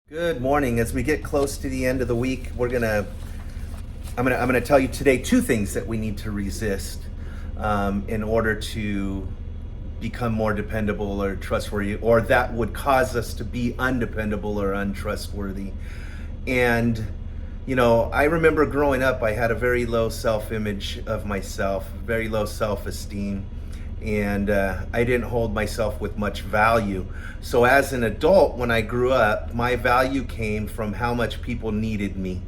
Good morning. As we get close to the end of the week, I'm gonna tell you today two things that we need to resist in order to become more dependable or trustworthy, or that would cause us to be undependable or untrustworthy. And I remember growing up, I had a very low self-image of myself, very low self-esteem, and I didn't hold myself with much value. So as an adult, when I grew up, my value came from how much people needed me.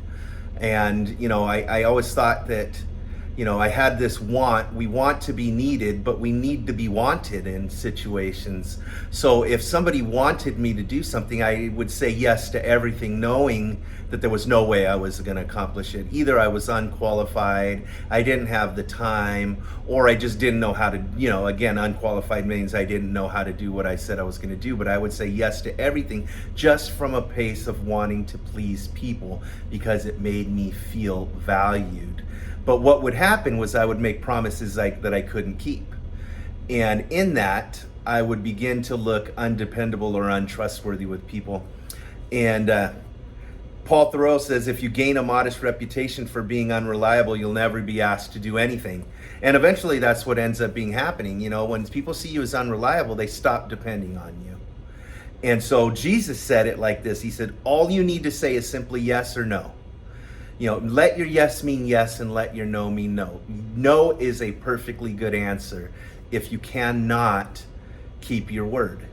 And I always thought that I had this we want to be needed, but we need to be wanted in situations. So if somebody wanted me to do something, I would say yes to everything, knowing that there was no way I was going to accomplish it. Either I was unqualified, I didn't have the time, or I just didn't know how to, again, unqualified means I didn't know how to do what I said I was going to do. But I would say yes to everything just from a place of wanting to please people because it made me feel valued. But what would happen was I would make promises that I couldn't keep. And in that, I would begin to look undependable or untrustworthy with people. And Paul Thoreau says, if you gain a modest reputation for being unreliable, you'll never be asked to do anything. And eventually that's what ends up being happening. When people see you as unreliable, they stop depending on you. And so Jesus said it like this. He said, all you need to say is simply yes or no. Let your yes mean yes and let your no mean no. No is a perfectly good answer if you cannot keep your word.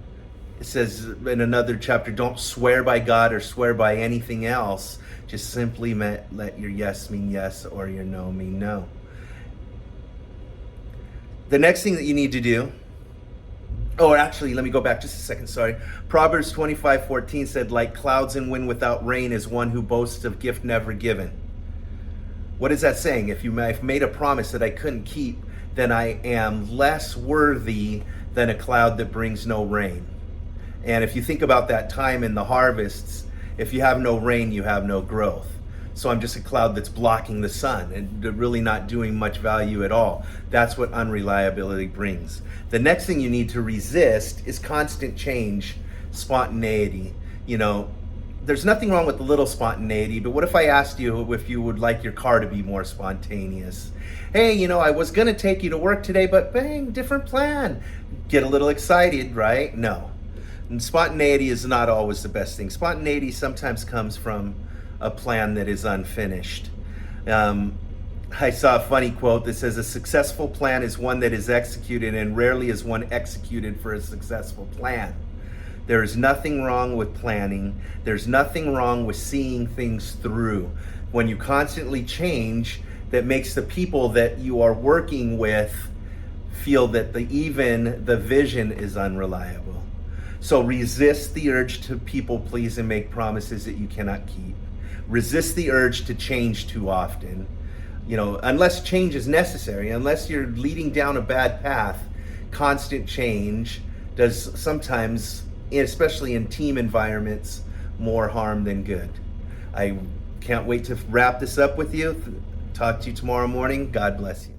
It says in another chapter, don't swear by God or swear by anything else. Just simply let your yes mean yes or your no mean no. The next thing that you need to do, actually, let me go back just a second, sorry. Proverbs 25:14 said, like clouds and wind without rain is one who boasts of gift never given. What is that saying? If I've made a promise that I couldn't keep, then I am less worthy than a cloud that brings no rain. And if you think about that time in the harvests, if you have no rain, you have no growth. So I'm just a cloud that's blocking the sun and really not doing much value at all. That's what unreliability brings. The next thing you need to resist is constant change, spontaneity. There's nothing wrong with a little spontaneity, but what if I asked you if you would like your car to be more spontaneous? Hey, I was gonna take you to work today, but bang, different plan. Get a little excited, right? No. And spontaneity is not always the best thing. Spontaneity sometimes comes from a plan that is unfinished. I saw a funny quote that says, a successful plan is one that is executed, and rarely is one executed for a successful plan. There is nothing wrong with planning. There's nothing wrong with seeing things through. When you constantly change, that makes the people that you are working with feel that even the vision is unreliable. So resist the urge to people please and make promises that you cannot keep. Resist the urge to change too often. Unless change is necessary, unless you're leading down a bad path, constant change does sometimes, especially in team environments, more harm than good. I can't wait to wrap this up with you. Talk to you tomorrow morning. God bless you.